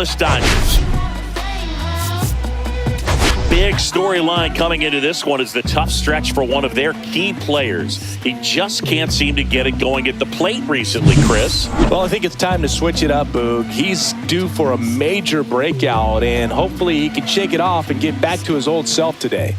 scoreless Dodgers. Big storyline coming into this one is the tough stretch for one of their key players. He just can't seem to get it going at the plate recently, Chris. Well, I think it's time to switch it up, Boog. He's due for a major breakout, and hopefully he can shake it off and get back to his old self today.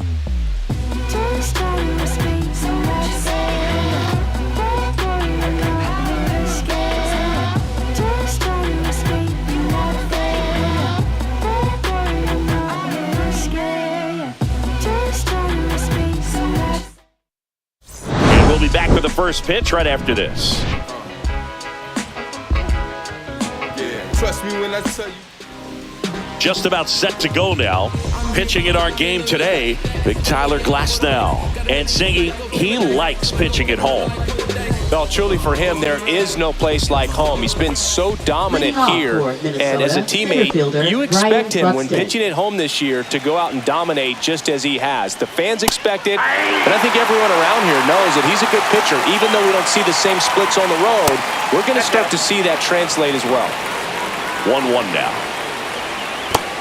We'll be back with the first pitch right after this. Yeah, trust me when I tell you. Just about set to go now. Pitching in our game today, Big Tyler Glasnow. And singing, he likes pitching at home. Well, truly for him, there is no place like home. He's been so dominant here, and as a teammate, you expect him when pitching at home this year to go out and dominate just as he has. The fans expect it, but I think everyone around here knows that he's a good pitcher. Even though we don't see the same splits on the road, we're going to start to see that translate as well. 1-1 now.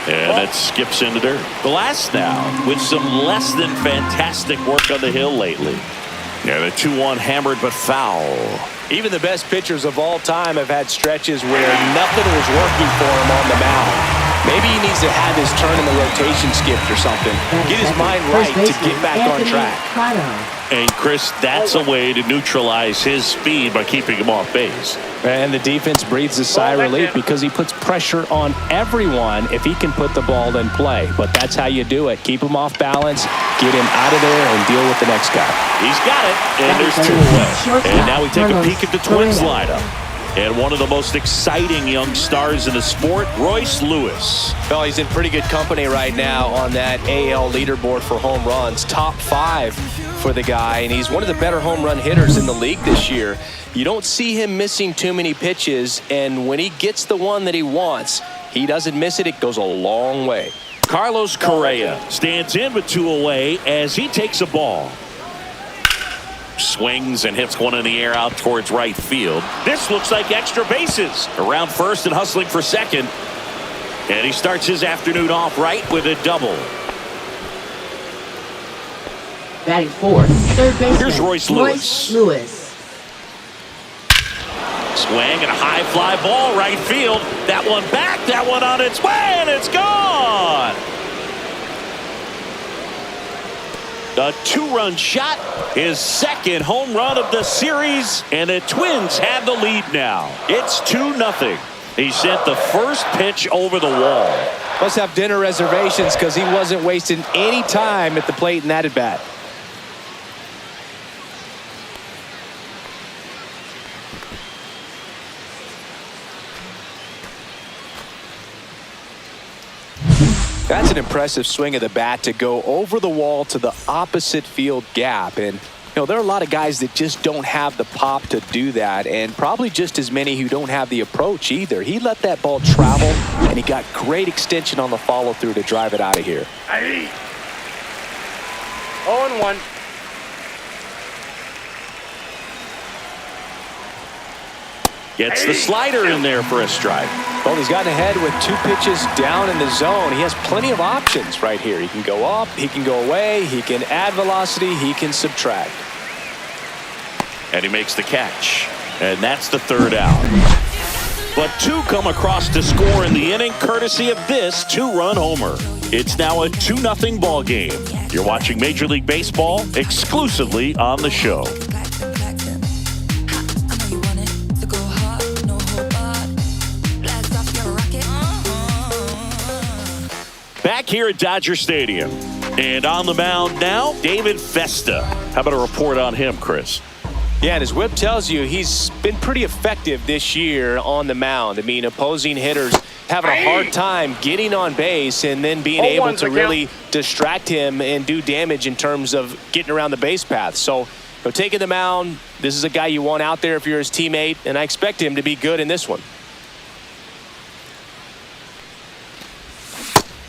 And that skips into dirt. Glasnow with some less than fantastic work on the hill lately. Yeah, the 2-1 hammered but foul. Even the best pitchers of all time have had stretches where nothing was working for him on the mound. Maybe he needs to have his turn in the rotation skipped or something. Get his mind right to get back on track. And Chris, that's a way to neutralize his speed by keeping him off base. And the defense breathes a sigh of relief because he puts pressure on everyone if he can put the ball in play. But that's how you do it. Keep him off balance, get him out of there, and deal with the next guy. He's got it, and there's 2 away. And now we take a peek at the Twins lineup. And one of the most exciting young stars in the sport, Royce Lewis. Well, he's in pretty good company right now on that AL leaderboard for home runs. Top 5 for the guy, and he's one of the better home run hitters in the league this year. You don't see him missing too many pitches, and when he gets the one that he wants, he doesn't miss it. It goes a long way. Carlos Correa stands in with 2 away as he takes a ball. Swings and hits one in the air out towards right field. This looks like extra bases. Around first and hustling for second. And he starts his afternoon off right with a double. Batting fourth, third baseman. Here's Royce Lewis. Swing and a high fly ball right field. That one back, that one on its way, and it's gone. A 2-run shot, his second home run of the series, and the Twins have the lead now. It's 2-0. He sent the first pitch over the wall. Must have dinner reservations because he wasn't wasting any time at the plate in that at bat. That's an impressive swing of the bat to go over the wall to the opposite field gap. And, you know, there are a lot of guys that just don't have the pop to do that, and probably just as many who don't have the approach either. He let that ball travel, and he got great extension on the follow-through to drive it out of here. 0-1. Gets the slider in there for a strike. Well, he's gotten ahead with 2 pitches down in the zone. He has plenty of options right here. He can go up, he can go away, he can add velocity, he can subtract. And he makes the catch. And that's the 3rd out. But 2 come across to score in the inning courtesy of this 2-run homer. It's now a 2-0 ball game. You're watching Major League Baseball exclusively on the show. Back here at Dodger Stadium. And on the mound now, David Festa. How about a report on him, Chris? Yeah, and his whip tells you he's been pretty effective this year on the mound. I mean, opposing hitters having a hard time getting on base and then being able to really distract him and do damage in terms of getting around the base path. So, taking the mound, this is a guy you want out there if you're his teammate, and I expect him to be good in this one.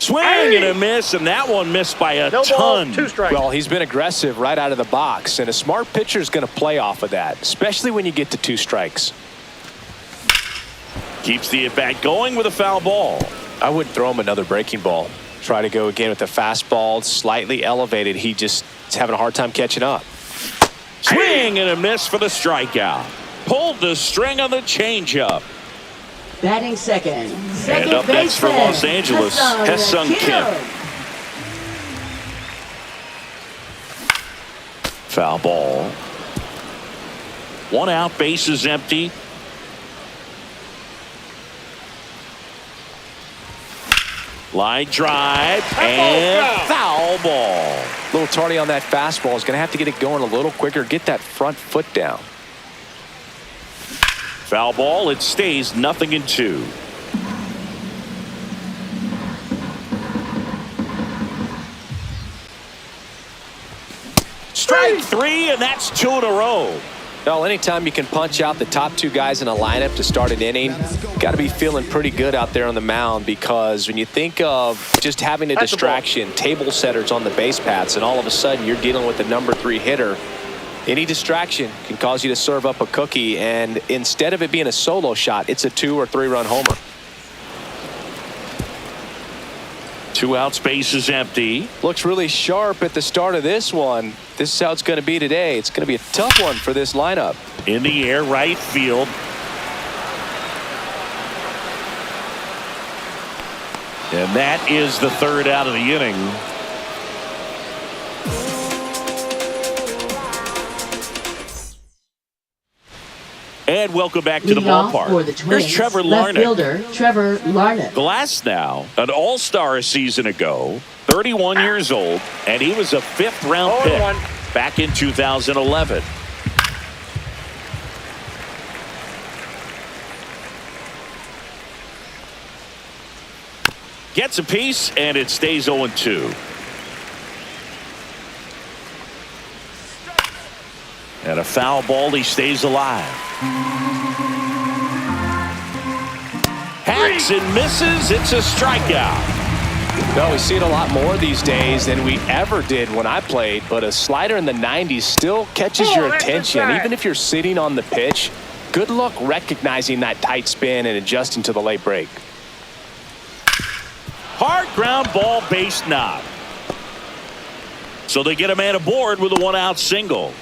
Swing and a miss, and that one missed by a ton. 2 strikes. Well, he's been aggressive right out of the box, and a smart pitcher is going to play off of that, especially when you get to 2 strikes. Keeps the at-bat going with a foul ball. I would throw him another breaking ball. Try to go again with the fastball, slightly elevated. He just is having a hard time catching up. Swing and a miss for the strikeout. Pulled the string on the changeup. Batting second. And up next for Los Angeles, Ha-Seong Kim. Foul ball. 1 out, bases empty. Line drive and foul ball. A little tardy on that fastball. Is going to have to get it going a little quicker. Get that front foot down. Foul ball. It stays 0-2. Strike 3, and that's 2 in a row. Well, anytime you can punch out the top 2 guys in a lineup to start an inning, got to be feeling pretty good out there on the mound, because when you think of just having a distraction, table setters on the base paths, and all of a sudden you're dealing with the number 3 hitter, any distraction can cause you to serve up a cookie, and instead of it being a solo shot, it's a 2 or 3 run homer. 2 outs, bases empty. Looks really sharp at the start of this one. This is how it's going to be today. It's going to be a tough one for this lineup. In the air, right field. And that is the 3rd out of the inning. And welcome back to the ballpark. For the Twins, Here's Trevor left Larnach. fielder Trevor Larnach. Glass now, an all-star a season ago, 31 years old, and he was a 5th-round pick back in 2011. Gets a piece, and it stays 0-2. And a foul ball, he stays alive. Hacks and misses, it's a strikeout. No, we see it a lot more these days than we ever did when I played, but a slider in the 90s still catches your attention. Even if you're sitting on the pitch, good luck recognizing that tight spin and adjusting to the late break. Hard ground ball, base knock. So they get a man aboard with a 1-out single.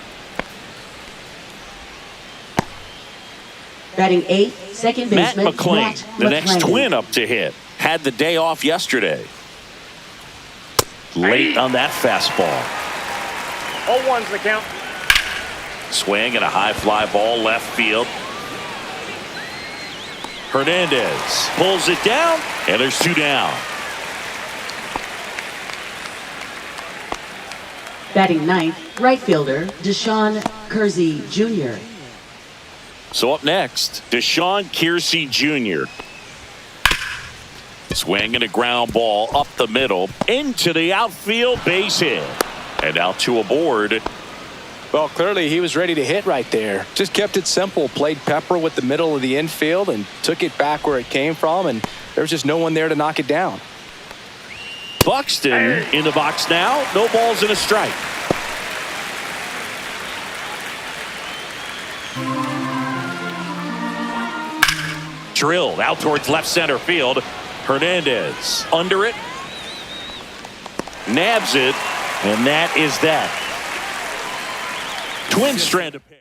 Batting 8th, second baseman Matt McClain, Matt the next McClain. Twin up to hit. Had the day off yesterday. Late on that fastball. 0-1's the count. Swing and a high fly ball left field. Hernandez pulls it down, and there's 2 down. Batting 9th, right fielder Deshaun Kersey Jr. So up next, Deshaun Kersey Jr. Swing and a ground ball up the middle into the outfield, base hit. And out 2 aboard. Well, clearly he was ready to hit right there. Just kept it simple, played pepper with the middle of the infield and took it back where it came from, and there was just no one there to knock it down. Buxton in the box now. No balls and a strike. Drilled out towards left center field. Hernandez under it. Nabs it. And that is that. Twins strand a pair.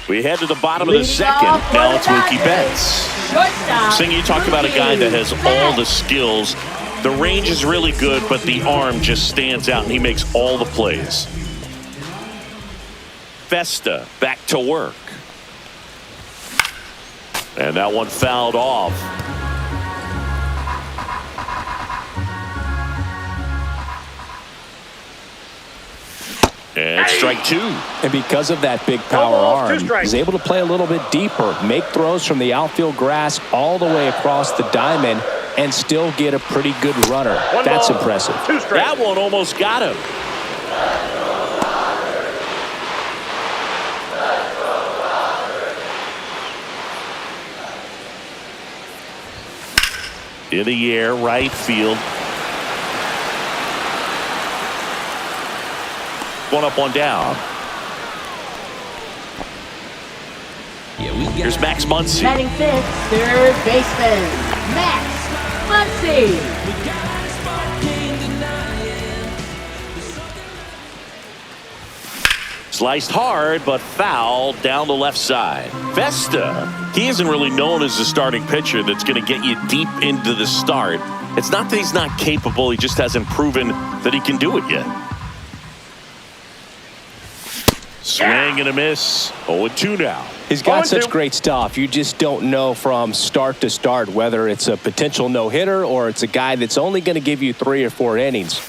We head to the bottom of the second. Now it's Mookie Betts. Sing, you talk about a guy that has all the skills. The range is really good, but the arm just stands out, and he makes all the plays. Festa back to work. And that one fouled off. And strike 2. And because of that big power arm, he's able to play a little bit deeper, make throws from the outfield grass all the way across the diamond, and still get a pretty good runner. That's impressive. That one almost got him. In the air, right field. One up, one down. Here's Max Muncy. Batting 5th, third baseman Max Casey. Sliced hard, but foul down the left side. Vesta, he isn't really known as a starting pitcher that's going to get you deep into the start. It's not that he's not capable, he just hasn't proven that he can do it yet. Swing and a miss. 0-2 now. He's got such great stuff. You just don't know from start to start whether it's a potential no-hitter or it's a guy that's only going to give you 3 or 4 innings.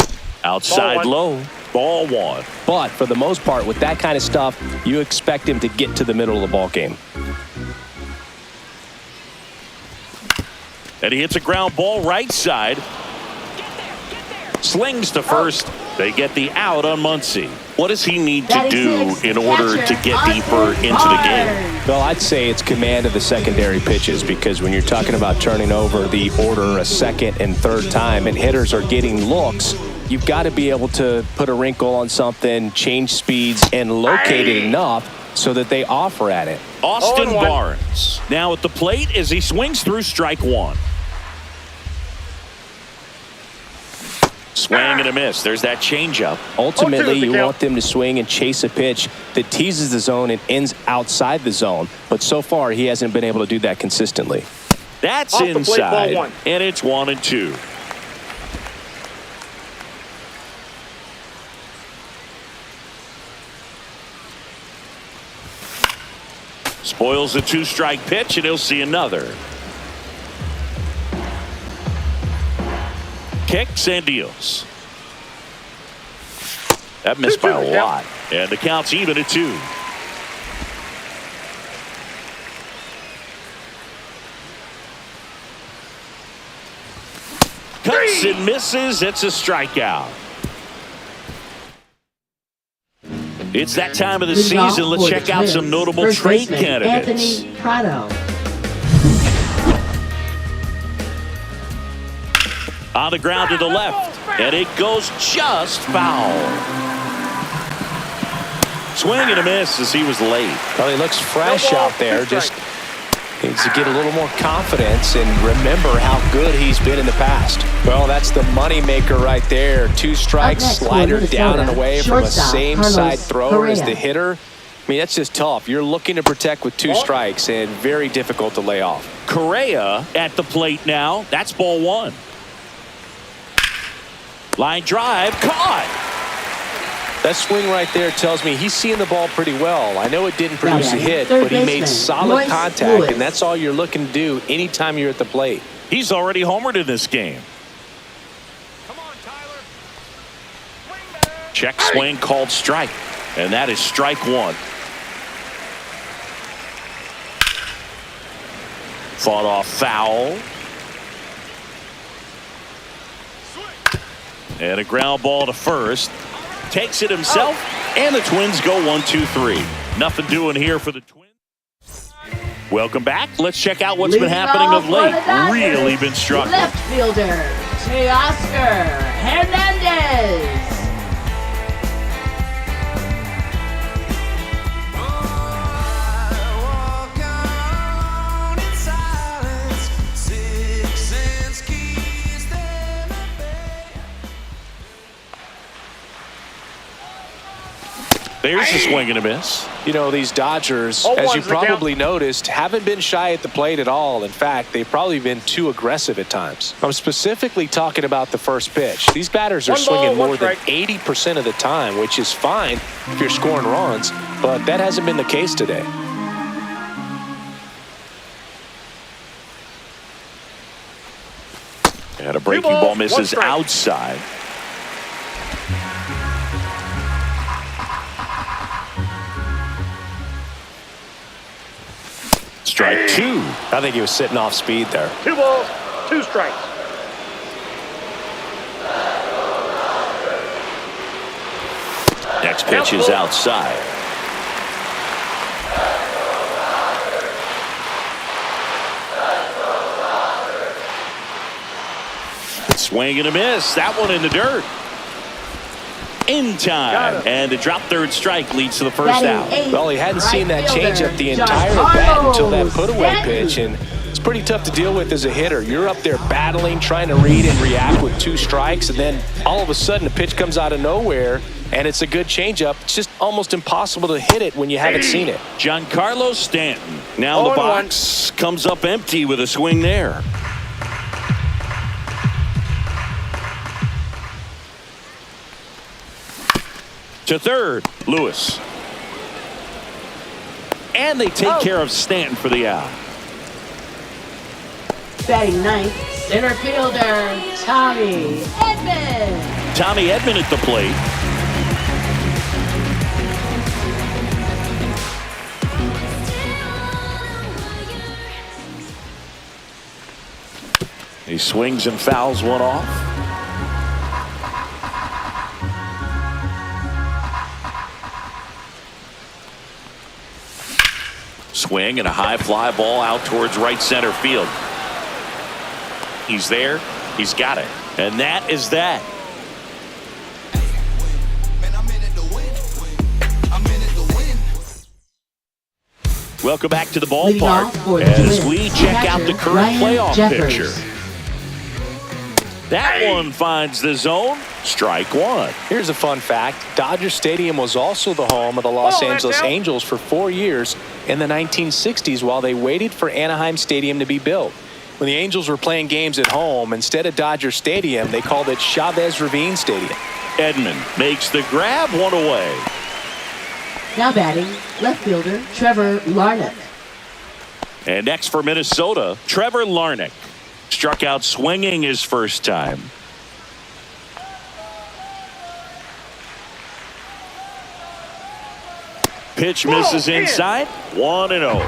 Outside low. Ball 1. But for the most part, with that kind of stuff, you expect him to get to the middle of the ball game. And he hits a ground ball right side. Slings to first. They get the out on Muncy. What does he need to do in order to get deeper into the game? Well, I'd say it's command of the secondary pitches, because when you're talking about turning over the order a second and third time and hitters are getting looks, you've got to be able to put a wrinkle on something, change speeds, and locate it enough so that they offer at it. Austin Barnes now at the plate as he swings through strike 1. Swing and a miss. There's that changeup. Ultimately, you want them to swing and chase a pitch that teases the zone and ends outside the zone. But so far, he hasn't been able to do that consistently. That's inside, and it's 1-2. Spoils a 2-strike pitch, and he'll see another. Kicks and deals. That missed by a lot. And the count's even at 2. Cuts and misses. It's a strikeout. It's that time of the season. Let's check out some notable trade candidates. Anthony Prado. On the ground to the left, and it goes just foul. Swing and a miss as he was late. Well, he looks fresh out there. Just needs to get a little more confidence and remember how good he's been in the past. Well, that's the money maker right there. 2 strikes, slider down and away from a same side thrower as the hitter. I mean, that's just tough. You're looking to protect with 2 strikes and very difficult to lay off. Correa at the plate now. That's ball 1. Line drive, caught. That swing right there tells me he's seeing the ball pretty well. I know it didn't produce a hit, but he made solid contact, and that's all you're looking to do anytime you're at the plate. He's already homered in this game. Come on, Tyler. Check swing called strike, and that is strike 1. Fought off foul. And a ground ball to first. Takes it himself, and the Twins go 1-2-3. Nothing doing here for the Twins. Welcome back. Let's check out what's been happening of late. Really been struggling. Left fielder, Teoscar Hernandez. There's a swing and a miss. You know, these Dodgers, as you probably noticed, haven't been shy at the plate at all. In fact, they've probably been too aggressive at times. I'm specifically talking about the first pitch. These batters are swinging more than 80% of the time, which is fine if you're scoring runs, but that hasn't been the case today. And a breaking ball misses outside. Strike 2. I think he was sitting off speed there. 2 balls, 2 strikes. Next pitch is outside. Swing and a miss. That one in the dirt. In time, and a drop third strike leads to the first out. Well, he hadn't seen that changeup the entire bat until that put-away pitch, and it's pretty tough to deal with as a hitter. You're up there battling, trying to read and react with 2 strikes, and then all of a sudden a pitch comes out of nowhere, and it's a good changeup. It's just almost impossible to hit it when you haven't seen it. Giancarlo Stanton. Now the box comes up empty with a swing there. To third, Lewis. And they take care of Stanton for the out. Batting ninth, center fielder, Tommy Edman. Tommy Edman at the plate. He swings and fouls one off. Swing and a high fly ball out towards right center field. He's there. He's got it. And that is that. Welcome back to the ballpark as we check out the current playoff picture. That one finds the zone. Strike one. Here's a fun fact. Dodger Stadium was also the home of the Los Angeles Angels for 4 years in the 1960s while they waited for Anaheim Stadium to be built. When the Angels were playing games at home, instead of Dodger Stadium, they called it Chavez Ravine Stadium. Edman makes the grab, one away. Now batting, left fielder, Trevor Larnach. And next for Minnesota, Trevor Larnach. Struck out swinging his first time. Pitch misses inside. 1-0.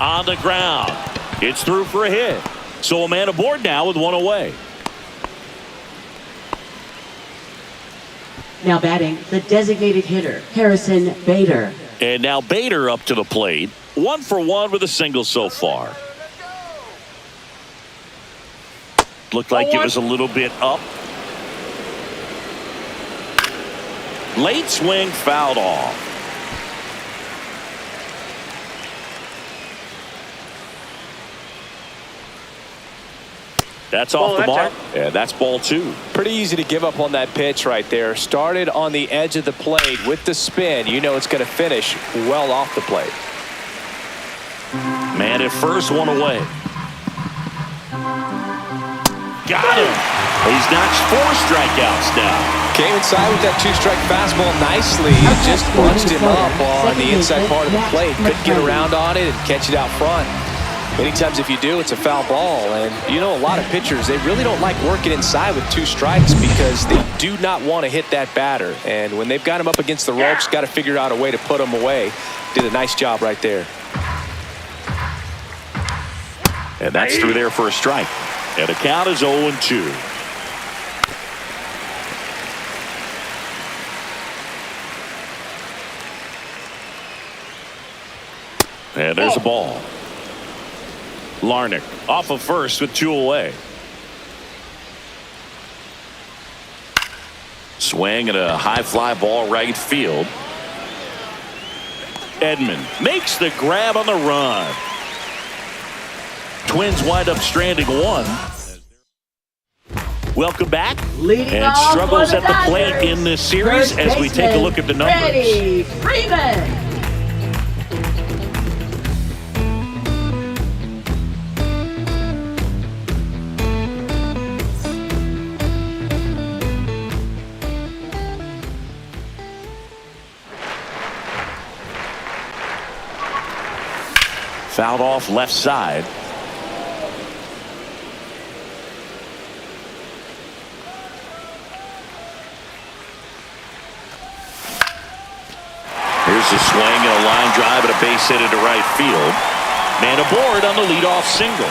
On the ground. It's through for a hit. So a man aboard now with one away. Now batting, the designated hitter, Harrison Bader. And now Bader up to the plate. 1 for 1 with a single so far. Looked like it was a little bit up. Late swing fouled off. That's off the mark. Yeah, that's ball 2. Pretty easy to give up on that pitch right there. Started on the edge of the plate with the spin. You know it's going to finish well off the plate. Man at first, one away. Got him. He's notched 4 strikeouts now. Came inside with that 2-strike fastball nicely. It just bunched him up on the inside part of the plate. Couldn't get around on it and catch it out front. Many times if you do, it's a foul ball. And you know, a lot of pitchers, they really don't like working inside with 2 strikes because they do not want to hit that batter. And when they've got him up against the ropes, got to figure out a way to put him away. Did a nice job right there. And that's through there for a strike. And the count is 0-2. And there's a ball. Larnach off of first with 2 away. Swing and a high fly ball right field. Edman makes the grab on the run. Twins wind up stranding 1. Welcome back. And struggles at the plate in this series as we take a look at the numbers. Freddie Freeman. Fouled off left side. Here's a swing and a line drive and a base hit into right field. Man aboard on the leadoff single.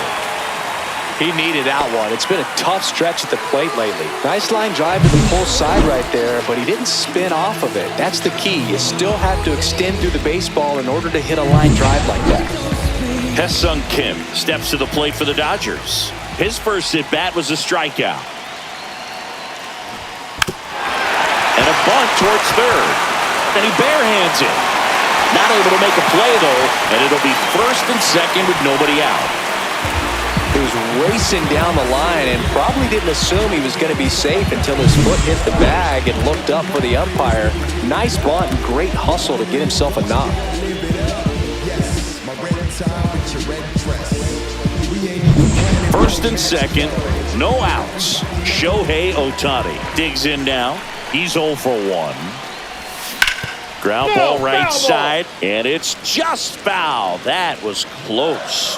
He needed that one. It's been a tough stretch at the plate lately. Nice line drive to the pull side right there, but he didn't spin off of it. That's the key. You still have to extend through the baseball in order to hit a line drive like that. Hesung Kim steps to the plate for the Dodgers. His first at bat was a strikeout. And a bunt towards third. And he barehands it. Not able to make a play, though, and it'll be first and second with nobody out. He was racing down the line and probably didn't assume he was going to be safe until his foot hit the bag and looked up for the umpire. Nice bunt and great hustle to get himself a knock. First and second, no outs. Shohei Ohtani digs in now. He's 0 for 1. Ground ball right side, and it's just foul. That was close.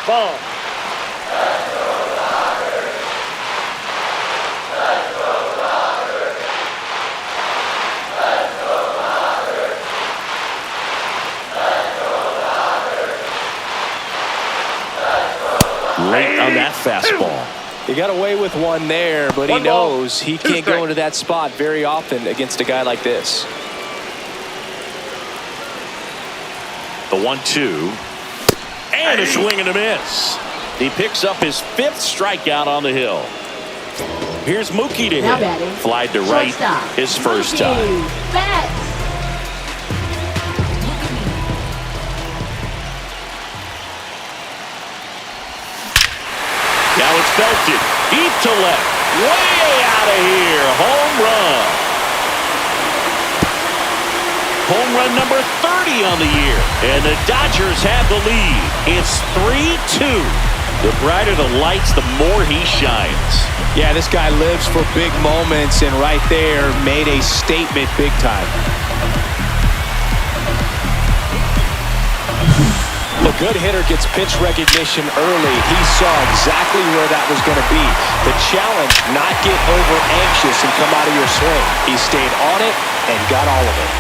Ball. Late on that fastball. He got away with one there, but he knows he can't go into that spot very often against a guy like this. The 1-2. And a swing and a miss. He picks up his 5th strikeout on the hill. Here's Mookie to Now hit. batting, Flied to right shortstop, his first Mookie time. Betts. Now it's belted. Deep to left. Way out of here. Home run. Home run number 30 on the year. And the Dodgers have the lead. It's 3-2. The brighter the lights, the more he shines. Yeah, this guy lives for big moments, and right there made a statement big time. A good hitter gets pitch recognition early. He saw exactly where that was going to be. The challenge, not get over anxious and come out of your swing. He stayed on it and got all of it.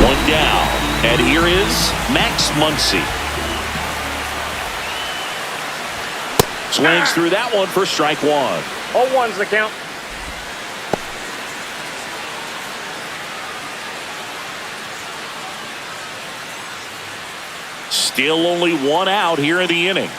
One down, and here is Max Muncy. Swings through that one for strike 1. 0-1's the count. Still only 1 out here in the inning.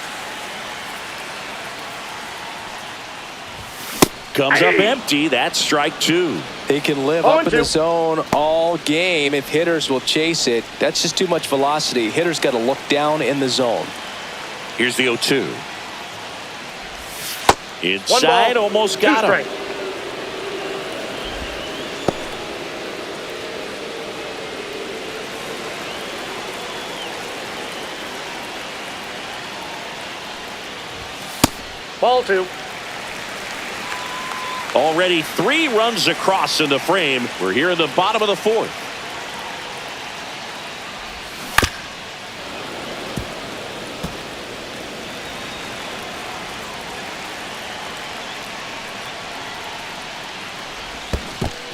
Comes up empty. That's strike 2. He can live up in the zone all game if hitters will chase it. That's just too much velocity. Hitters got to look down in the zone. Here's the 0-2. Inside, almost got him. Ball 2. Already 3 runs across in the frame. We're here in the bottom of the 4th.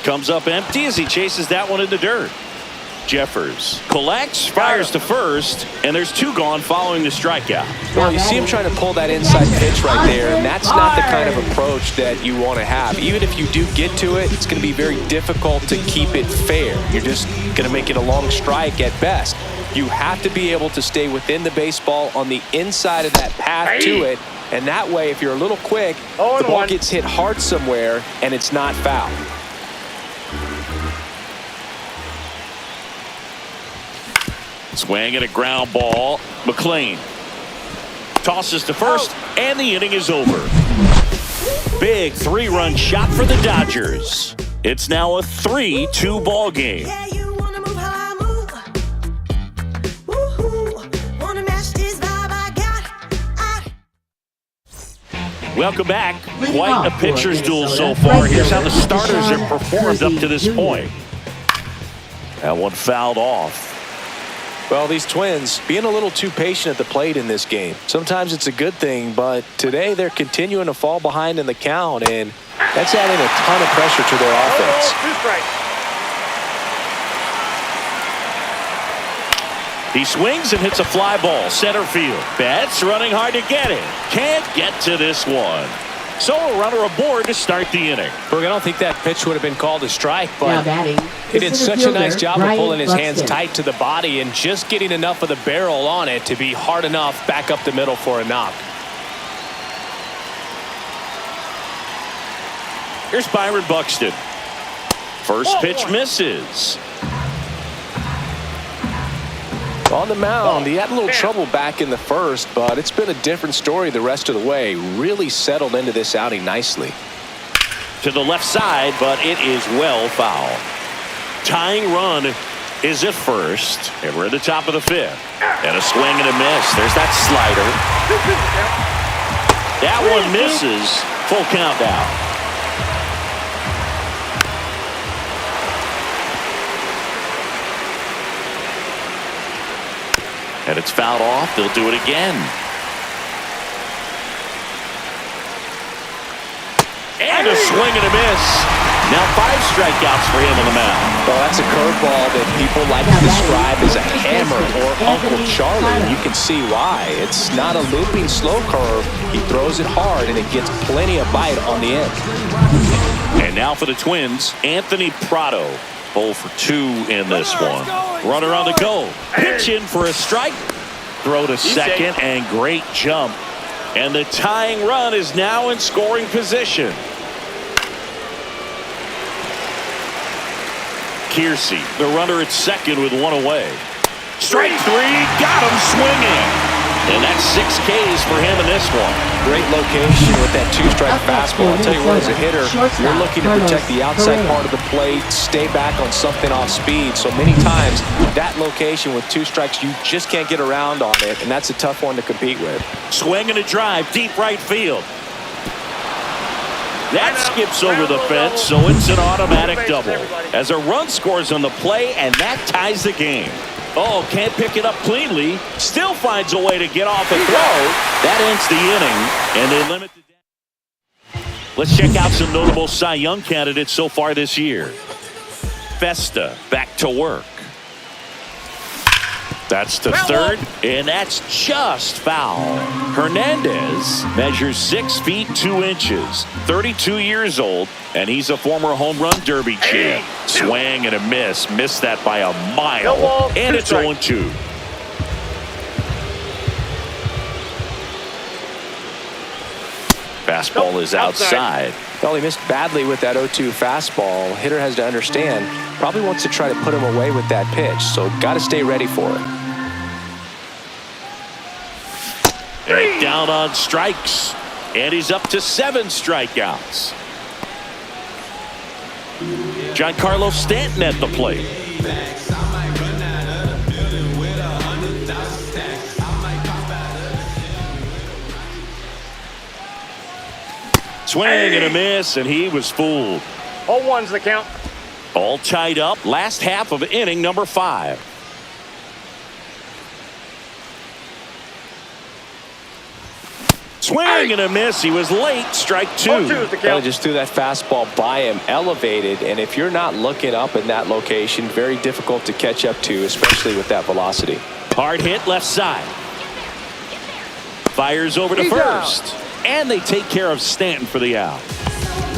Comes up empty as he chases that one in the dirt. Jeffers collects, fires to first, and there's 2 gone following the strikeout. Well, you see him trying to pull that inside pitch right there, and that's not the kind of approach that you want to have. Even if you do get to it, it's going to be very difficult to keep it fair. You're just going to make it a long strike at best. You have to be able to stay within the baseball on the inside of that path to it, and that way, if you're a little quick, the ball gets hit hard somewhere, and it's not foul. Swing and a ground ball. McLean tosses to first, and the inning is over. Big 3-run shot for the Dodgers. It's now a 3-2 ball game. Welcome back. Quite a pitcher's duel so far. Here's how the starters have performed up to this point. That one fouled off. Well, these Twins being a little too patient at the plate in this game. Sometimes it's a good thing, but today they're continuing to fall behind in the count, and that's adding a ton of pressure to their offense. 2 strikes. He swings and hits a fly ball center field. Betts running hard to get it. Can't get to this one. So a runner aboard to start the inning. Berg, I don't think that pitch would have been called a strike, but he did center such a nice job of pulling his hands Buxton. tight to the body and just getting enough of the barrel on it to be hard enough back up the middle for a knock. Here's Byron Buxton. First pitch misses. On the mound, he had a little trouble back in the first, but it's been a different story the rest of the way. Really settled into this outing nicely. To the left side, but it is well foul. Tying run is at first, and we're at the top of the fifth. And a swing and a miss. There's that slider. That one misses. Full count now. And it's fouled off. They'll do it again. And a swing and a miss. Now 5 strikeouts for him on the mound. Well, that's a curveball that people like to describe as a hammer or Uncle Charlie, and you can see why. It's not a looping slow curve. He throws it hard, and it gets plenty of bite on the end. And now for the Twins, Anthony Prado. 0 for 2 in this one. Runner on the go. Pitch in for a strike. Throw to second, and great jump. And the tying run is now in scoring position. Kiersey, the runner at second with 1 away. Strike 3, got him swinging. And that's 6 Ks for him in this one. Great location with that 2-strike fastball. I'll tell you what, as a hitter, you're looking to protect the outside part of the plate, stay back on something off speed. So many times, that location with 2 strikes, you just can't get around on it, and that's a tough one to compete with. Swing and a drive, deep right field. That skips over the fence, so it's an automatic double. As a run scores on the play, and that ties the game. Oh, can't pick it up cleanly. Still finds a way to get off a throw. That ends the inning, and they limit the damage. Let's check out some notable Cy Young candidates so far this year. Festa back to work. That's the third, and that's just foul. Hernandez measures 6 feet 2 inches, 32 years old, and he's a former home run derby champ. Swing and a miss. Missed that by a mile, and it's 0-2. Fastball is outside. Well, he missed badly with that 0-2 fastball. Hitter has to understand, probably wants to try to put him away with that pitch, so got to stay ready for it. And down on strikes, and he's up to 7 strikeouts. Giancarlo Stanton at the plate. Swing and a miss, and he was fooled. 0-1's the count. All tied up. Last half of inning number 5. Swing and a miss. He was late. Strike 2. 0-2's the count. Just threw that fastball by him, elevated, and if you're not looking up in that location, very difficult to catch up to, especially with that velocity. Hard hit left side. Fires over to first. And they take care of Stanton for the out.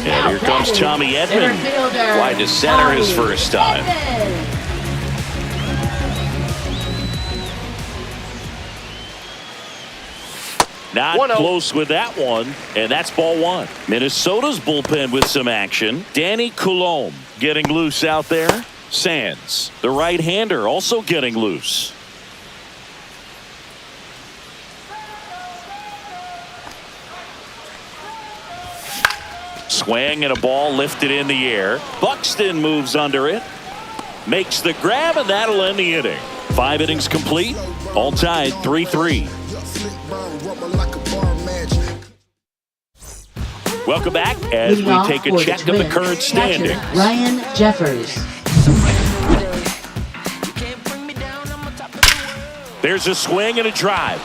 And here comes Tommy Edman. Fly to center his first time. Not close with that one, and that's ball 1. Minnesota's bullpen with some action. Danny Coulombe getting loose out there. Sands, the right-hander, also getting loose. Swing and a ball lifted in the air. Buxton moves under it. Makes the grab, and that'll end the inning. 5 innings complete. All tied 3-3. Welcome back as we take a check of the current standings. Ryan Jeffers. There's a swing and a drive.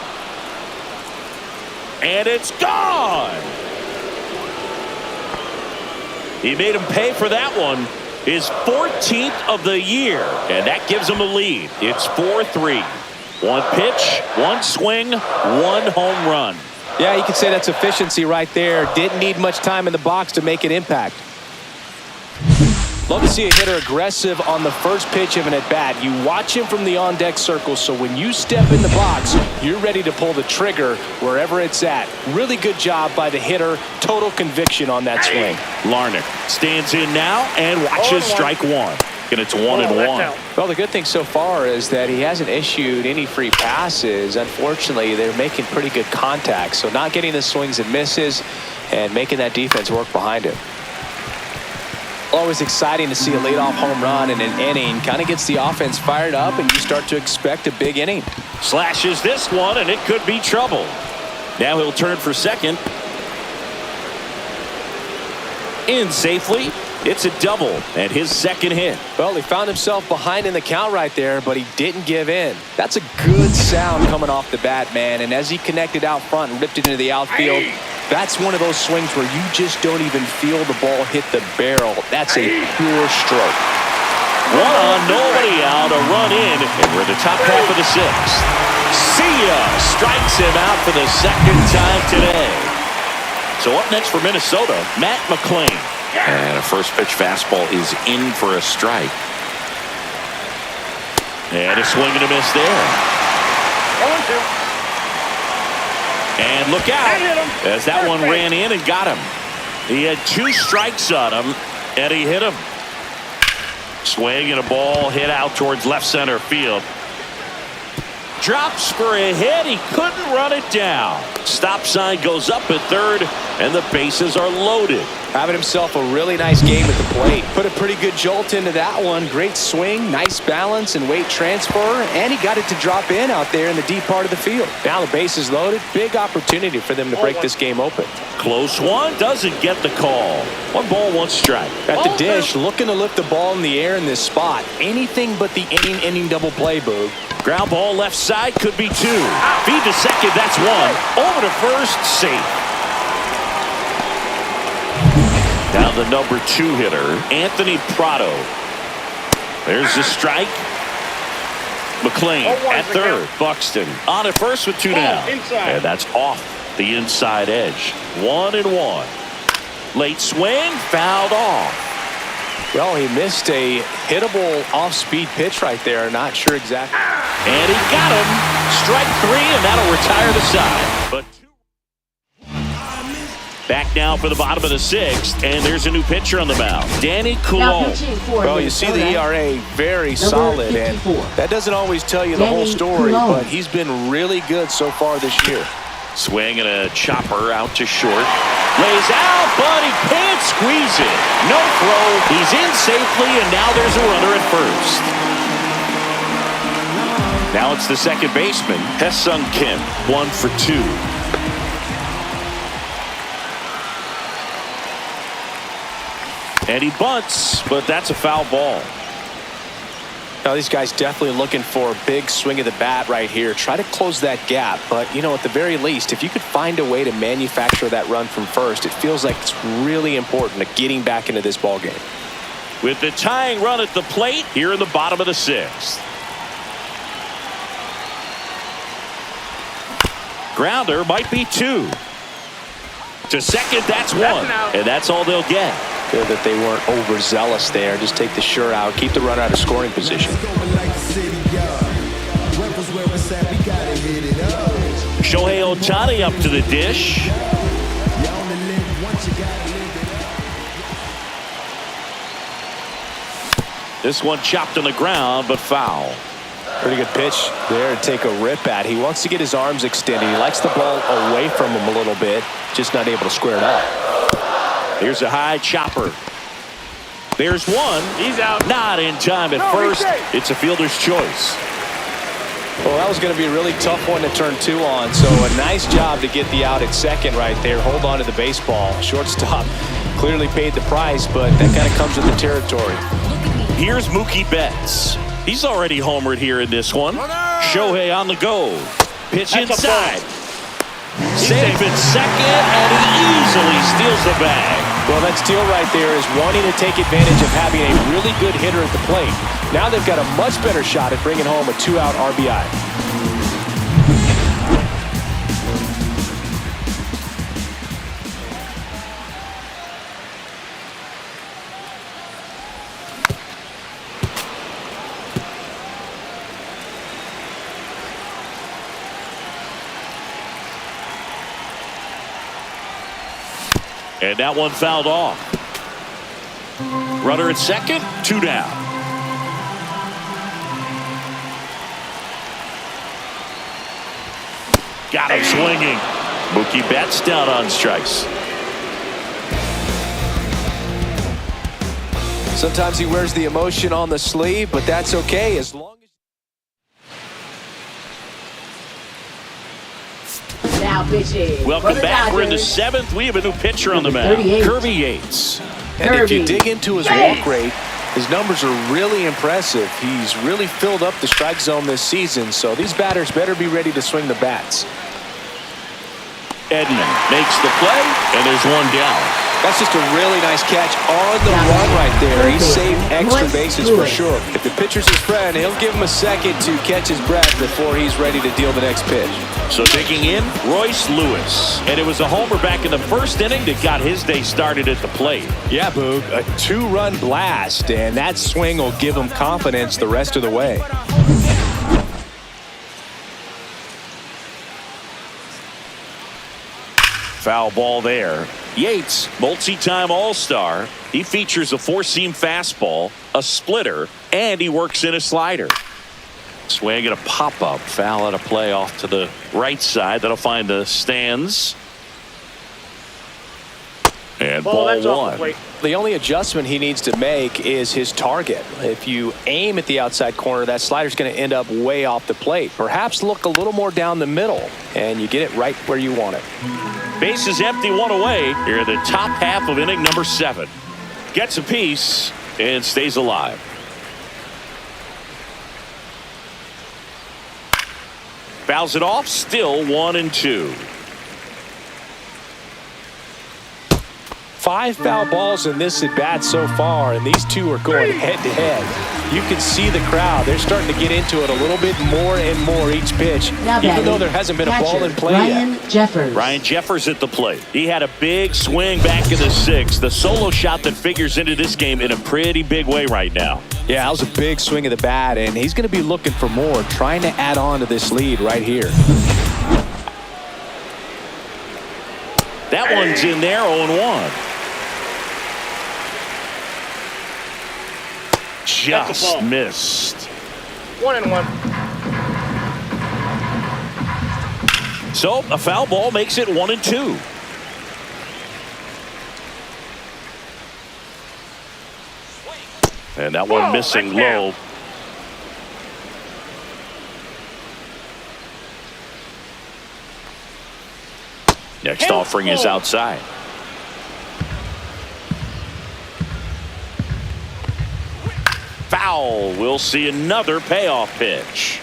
And it's gone. He made him pay for that one. His 14th of the year, and that gives him a lead. It's 4-3. 1 pitch, 1 swing, 1 home run. Yeah, you could say that's efficiency right there. Didn't need much time in the box to make an impact. Love to see a hitter aggressive on the first pitch of an at-bat. You watch him from the on-deck circle, so when you step in the box, you're ready to pull the trigger wherever it's at. Really good job by the hitter. Total conviction on that swing. Larnach stands in now and watches strike one. And it's 1-1. Well, the good thing so far is that he hasn't issued any free passes. Unfortunately, they're making pretty good contact, so not getting the swings and misses and making that defense work behind him. Always exciting to see a leadoff home run in an inning. Kind of gets the offense fired up, and you start to expect a big inning. Slashes this one, and it could be trouble. Now he'll turn for second. In safely. It's a double and his second hit. Well, he found himself behind in the count right there, but he didn't give in. That's a good sound coming off the bat, man. And as he connected out front and ripped it into the outfield, that's one of those swings where you just don't even feel the ball hit the barrel. That's a pure stroke. One on, nobody out, a run in, and we're in the top half of the sixth. See ya! Strikes him out for the second time today. So up next for Minnesota, Matt McLain. And a first pitch fastball is in for a strike. And a swing and a miss there. 0-2. And look out as that one ran in and got him. He had 2 strikes on him, and he hit him. Swing and a ball hit out towards left center field. Drops for a hit. He couldn't run it down. Stop sign goes up at third, and the bases are loaded. Having himself a really nice game at the plate. Put a pretty good jolt into that one. Great swing, nice balance and weight transfer, and he got it to drop in out there in the deep part of the field. Now the base is loaded. Big opportunity for them to break this game open. Close one, doesn't get the call. 1 ball, 1 strike. At the dish, looking to lift the ball in the air in this spot. Anything but the inning double play, Boog. Ground ball left side, could be 2. Feed to second, that's 1. Over to first, safe. Now the number 2 hitter, Anthony Prado. There's the strike. McLain at third. Buxton on at first with 2 down. And that's off the inside edge. 1-1. Late swing, fouled off. Well, he missed a hittable off-speed pitch right there. Not sure exactly. And he got him. Strike 3, and that'll retire the side. But back now for the bottom of the 6th, and there's a new pitcher on the mound, Danny Coulombe. Well, you see the ERA very solid, and that doesn't always tell you the whole story, but he's been really good so far this year. Swing and a chopper out to short. Lays out, but he can't squeeze it. No throw. He's in safely, and now there's a runner at first. Now it's the second baseman, Hae-Sung Kim, 1 for 2. And he bunts, but that's a foul ball. Now these guys definitely looking for a big swing of the bat right here. Try to close that gap, but you know, at the very least, if you could find a way to manufacture that run from first, it feels like it's really important to getting back into this ball game. With the tying run at the plate here in the bottom of the 6th. Grounder might be 2. To second, that's 1. And that's all they'll get. Good that they weren't overzealous there. Just take the sure out. Keep the run out of scoring position. Shohei Ohtani up to the dish. This one chopped on the ground, but foul. Pretty good pitch there to take a rip at. He wants to get his arms extended. He likes the ball away from him a little bit. Just not able to square it up. Here's a high chopper. There's one. He's out. Not in time at first. It's a fielder's choice. Well, that was going to be a really tough one to turn 2 on. So a nice job to get the out at second right there. Hold on to the baseball. Shortstop clearly paid the price, but that kind of comes with the territory. Here's Mookie Betts. He's already homered here in this one. Shohei on the go. Pitch inside. Safe at second, and he easily steals the bag. Well, that steal right there is wanting to take advantage of having a really good hitter at the plate. Now they've got a much better shot at bringing home a 2-out RBI. And that one fouled off. Runner at second, 2 down. Got him swinging. Mookie Betts down on strikes. Sometimes he wears the emotion on the sleeve, but that's okay as long as... Now pitching. Welcome for the back. We're in the Dodgers. 7th. We have a new pitcher on the mound. 38. Kirby Yates. And if you Kirby dig into his Yates. walk rate, his numbers are really impressive. He's really filled up the strike zone this season, so these batters better be ready to swing the bats. Edman makes the play, and there's one down. That's just a really nice catch on the run right there. He saved extra bases for sure. If the pitcher's his friend, he'll give him a second to catch his breath before he's ready to deal the next pitch. So digging in, Royce Lewis. And it was a homer back in the first inning that got his day started at the plate. Yeah, Boog, a 2-run blast, and that swing will give him confidence the rest of the way. Foul ball there. Yates, multi-time All-Star. He features a 4-seam fastball, a splitter, and he works in a slider. Swing and a pop-up. Foul out of play off to the right side. That'll find the stands. And ball That's off the one. plate. The only adjustment he needs to make is his target. If you aim at the outside corner, that slider's going to end up way off the plate. Perhaps look a little more down the middle, and you get it right where you want it. Base is empty, 1 away. Here in the top half of inning number 7. Gets a piece and stays alive. Fouls it off, still 1-2. 5 foul balls in this at bat so far, and these two are going head to head. You can see the crowd. They're starting to get into it a little bit more and more each pitch, Now even though there hasn't been a ball in play Ryan yet. Jeffers. Ryan Jeffers at the plate. He had a big swing back in the 6th. The solo shot that figures into this game in a pretty big way right now. Yeah, that was a big swing of the bat, and he's going to be looking for more, trying to add on to this lead right here. That one's in there, 0-1. Just missed. 1-1. So a foul ball makes it 1-2. And that one missing low. Next offering is outside. Foul. We'll see another payoff pitch.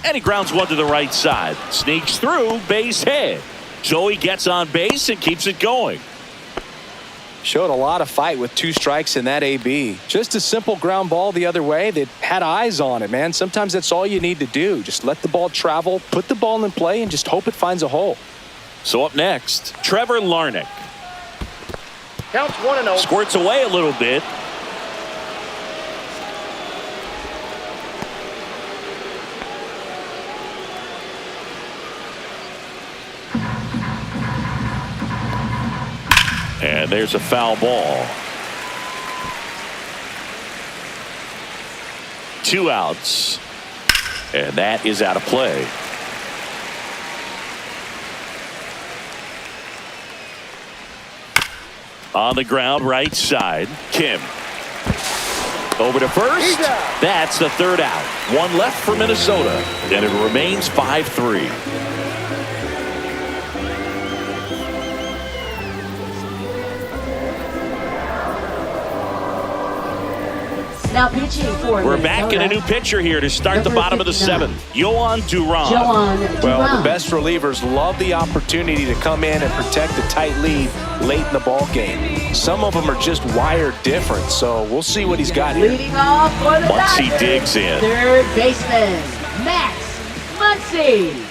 And he grounds one to the right side. Sneaks through, base hit. So he gets on base and keeps it going. Showed a lot of fight with 2 strikes in that AB. Just a simple ground ball the other way that had eyes on it, man. Sometimes that's all you need to do. Just let the ball travel, put the ball in play, and just hope it finds a hole. So up next, Trevor Larnach. Counts 1-0. Squirts away a little bit. And there's a foul ball. 2 outs. And that is out of play. On the ground, right side. Kim. Over to first. That's the 3rd out. 1 left for Minnesota. And it remains 5-3. Now pitching for We're back in a new pitcher here to start the bottom of the 7th. Yohan Duran. Well, the best relievers love the opportunity to come in and protect a tight lead late in the ball game. Some of them are just wired different, so we'll see what he's got here. Leading off for the Once he Dodgers, digs in. 3rd baseman, Max Muncy.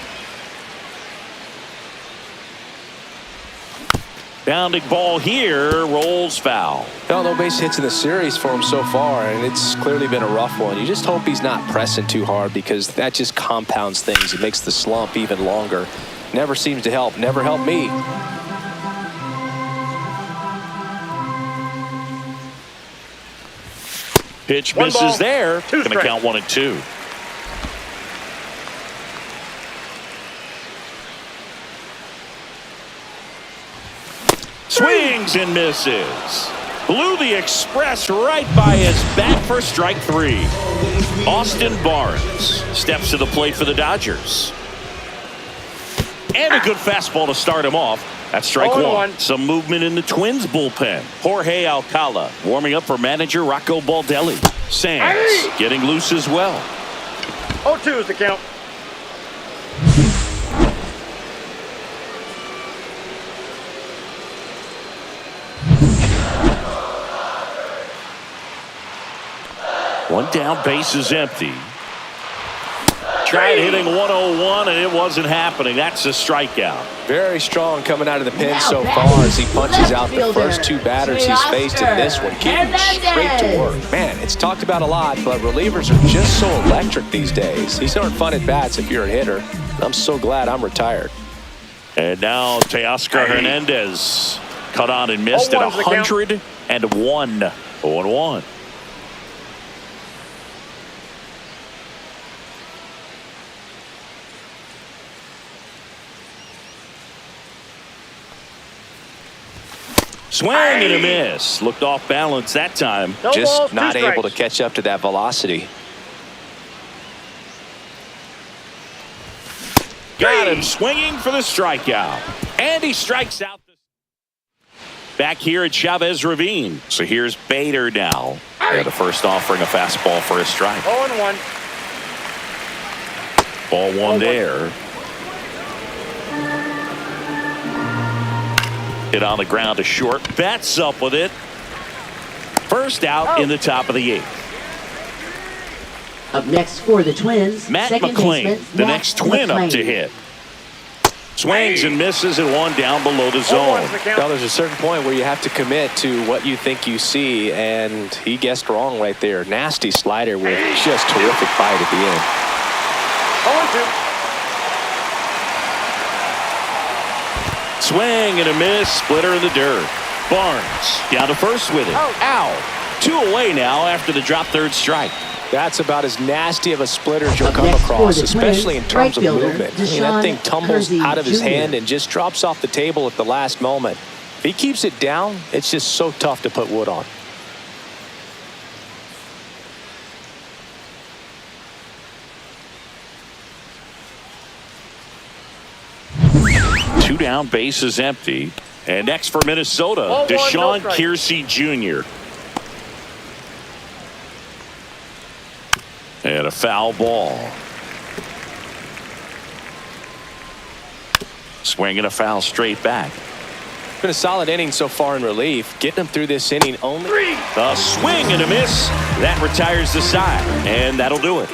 Bounding ball here, rolls foul. No base hits in the series for him so far, and it's clearly been a rough one. You just hope he's not pressing too hard because that just compounds things. It makes the slump even longer. Never seems to help. Never helped me. Pitch One misses ball, there. two Going to strikes. count 1-2. Swings and misses. Blew the express right by his bat for strike 3. Austin Barnes steps to the plate for the Dodgers. And a good fastball to start him off. That's strike 1. Some movement in the Twins bullpen. Jorge Alcala warming up for manager Rocco Baldelli. Sands getting loose as well. 0-2 is the count. One down, base is empty. Tried hitting 101 and it wasn't happening. That's a strikeout. Very strong coming out of the pen so far as he punches out the first 2 batters he's faced in this one. Getting straight to work. Man, it's talked about a lot, but relievers are just so electric these days. These aren't fun at bats if you're a hitter. I'm so glad I'm retired. And now Teoscar Hernandez cut on and missed at 101. 0-1. Swing and a miss. Looked off balance that time. No Just balls, 2 not able to strikes. catch up to that velocity. Got him swinging for the strikeout. And he strikes out. Back here at Chavez Ravine. So here's Bader now. And the first offering a fastball for a strike. 0-1. Ball 1 there. Hit on the ground to short. Bats up with it. First out in the top of the 8th. Up next for the Twins, Matt second McLean, baseman, the Matt next twin McLean. up to hit. Swings and misses and 1 down below the zone. Well, there's a certain point where you have to commit to what you think you see, and he guessed wrong right there. Nasty slider with just terrific bite at the end. 0-2. Swing and a miss. Splitter in the dirt. Barnes down to first with it. Out. 2 away now after the drop third strike. That's about as nasty of a splitter as you'll Up come next for across, the especially in Twins, terms of right fielder, movement. I mean, that thing tumbles Deshaun out of his Jr. hand and just drops off the table at the last moment. If he keeps it down, it's just so tough to put wood on. Two down, base is empty. And next for Minnesota, Ball 1, no Deshaun strike. Kiersey Jr. And a foul ball. Swing and a foul straight back. Been a solid inning so far in relief. Getting him through this inning only. A swing and a miss. That retires the side. And that'll do it.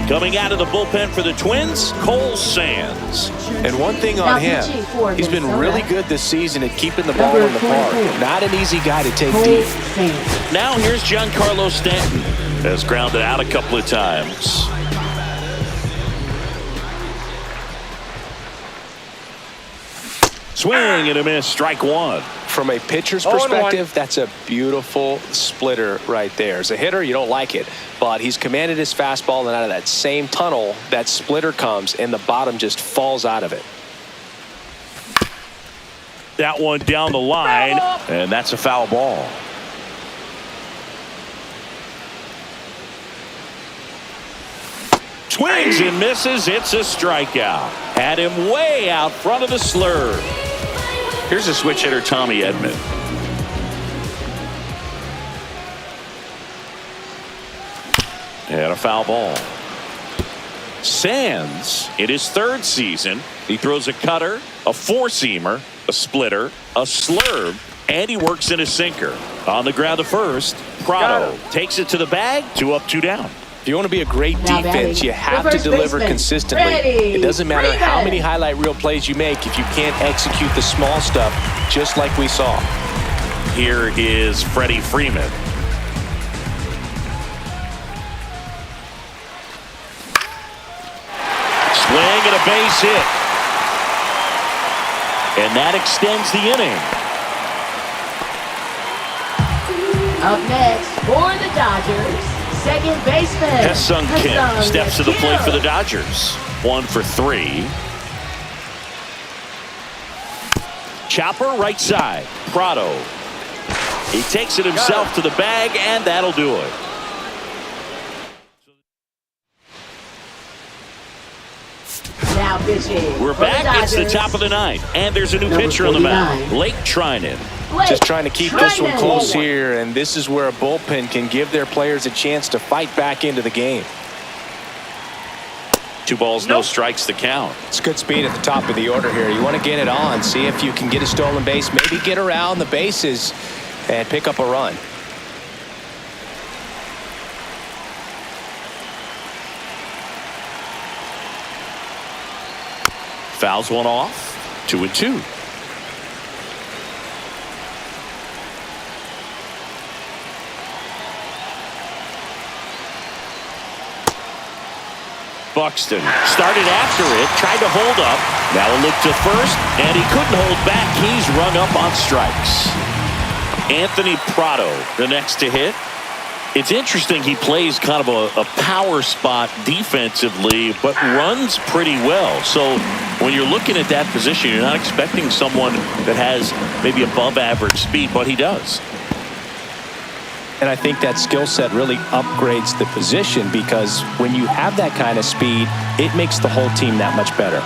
Coming out of the bullpen for the Twins, Cole Sands. And one thing on him, he's been really good this season at keeping the ball Number in the park. 44. Not an easy guy to take Cole deep. Sands. Now here's Giancarlo Stanton. Has grounded out a couple of times. Swing and a miss, strike 1. From a pitcher's 0-1. perspective, that's a beautiful splitter right there. As a hitter, you don't like it, but he's commanded his fastball, and out of that same tunnel, that splitter comes, and the bottom just falls out of it. That one down the line, and that's a foul ball. Swings and misses. It's a strikeout. Had him way out front of the slurve. Here's a switch hitter, Tommy Edman. And a foul ball. Sands, in his 3rd season, he throws a cutter, a 4-seamer, a splitter, a slurve, and he works in a sinker. On the ground to first, Prado takes it to the bag, 2 up, 2 down. If you want to be a great Now defense, batting, you have the to first deliver baseman, consistently. Freddie It doesn't matter how Freeman. many highlight reel plays you make if you can't execute the small stuff, just like we saw. Here is Freddie Freeman. base hit. And that extends the inning. Up next for the Dodgers, second baseman Hyun-Sung Kim steps to the plate for the Dodgers. 1 for 3. Chopper right side. Prado. He takes it himself to the bag, and that'll do it. Now pitching. We're back. It's the top of the ninth, and there's a new pitcher on the mound, Blake Trinan. Just trying to keep this one close here, and this is where a bullpen can give their players a chance to fight back into the game. 2 balls, no strikes, the count. It's good speed at the top of the order here. You want to get it on, see if you can get a stolen base, maybe get around the bases and pick up a run. Fouls one off. 2-2. Buxton started after it, tried to hold up. Now a look to first, and he couldn't hold back. He's rung up on strikes. Anthony Prado, the next to hit. It's interesting, he plays kind of a power spot defensively, but runs pretty well. So when you're looking at that position, you're not expecting someone that has maybe above average speed, but he does. And I think that skill set really upgrades the position, because when you have that kind of speed, it makes the whole team that much better.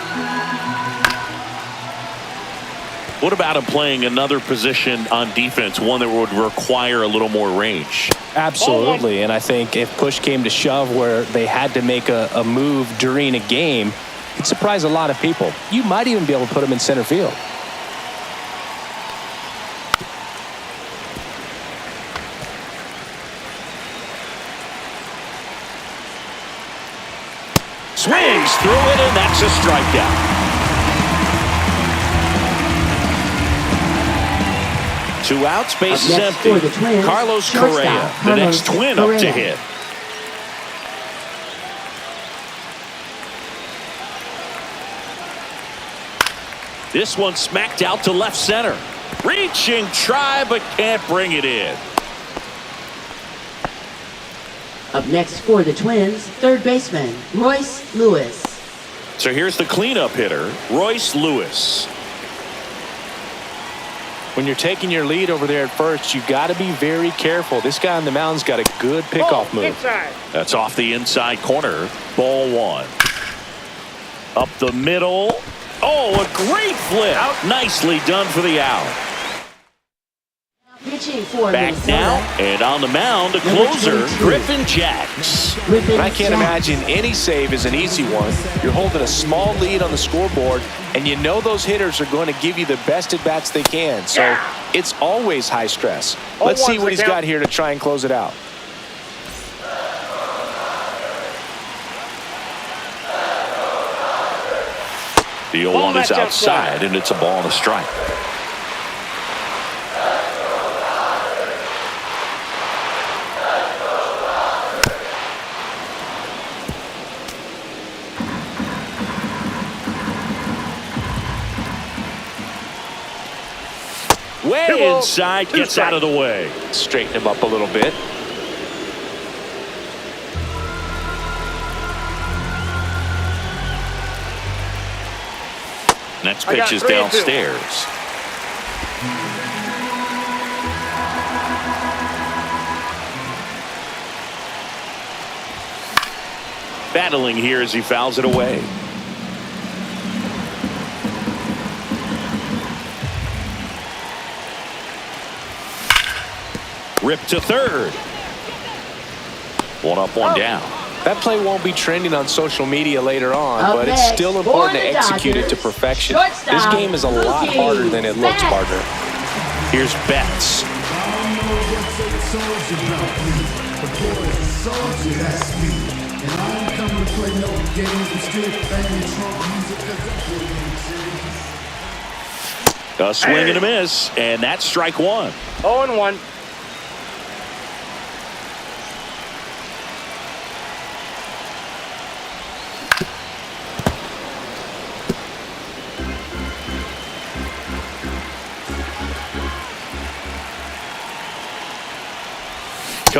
What about him playing another position on defense, one that would require a little more range? Absolutely, and I think if push came to shove where they had to make a move during a game, it'd surprise a lot of people. You might even be able to put him in center field. Swings through it, and that's a strikeout. 2 outs, base is empty. Carlos Correa, the next Twin up to hit. This one smacked out to left center. Reaching try, but can't bring it in. Up next for the Twins, third baseman Royce Lewis. So here's the cleanup hitter, Royce Lewis. When you're taking your lead over there at first, you got to be very careful. This guy on the mound's got a good pickoff move. Inside. That's off the inside corner. Ball 1. Up the middle. Oh, a great flip. Out. Nicely done for the out. Pitching for Back Minnesota, now, and on the mound, a closer, Griffin Jacks. But I can't imagine any save is an easy one. You're holding a small lead on the scoreboard, and you know those hitters are going to give you the best at-bats they can. So it's always high stress. Let's see what he's got here to try and close it out. The 0-1 is outside, and it's a ball and a strike. Way inside, gets out of the way. Straighten him up a little bit. Next pitch is downstairs. Battling here as he fouls it away. Rip to third. 1 up, 1 down. That play won't be trending on social media later on, but it's still important to execute it to perfection. This game is a lot harder than it looks, partner. Here's Betts. A swing and a miss, and that's strike 1. 0-1.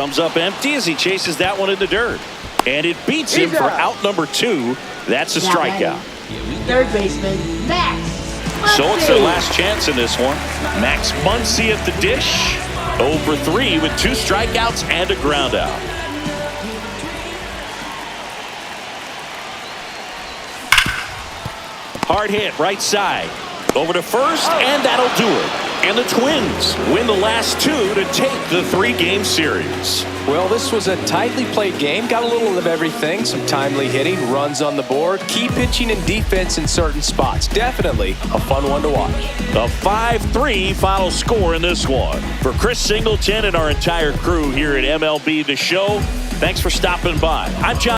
comes up empty as he chases that one in the dirt. And it beats him for out number 2. That's a strikeout. Third baseman, Max. So it's their last chance in this one. Max Muncy at the dish. 0 for 3 with 2 strikeouts and a ground out. Hard hit right side. Over to first, and that'll do it. And the Twins win the last 2 to take the 3-game series. Well, this was a tightly played game. Got a little of everything. Some timely hitting, runs on the board, key pitching and defense in certain spots. Definitely a fun one to watch. A 5-3 final score in this one. For Chris Singleton and our entire crew here at MLB The Show, thanks for stopping by. I'm John.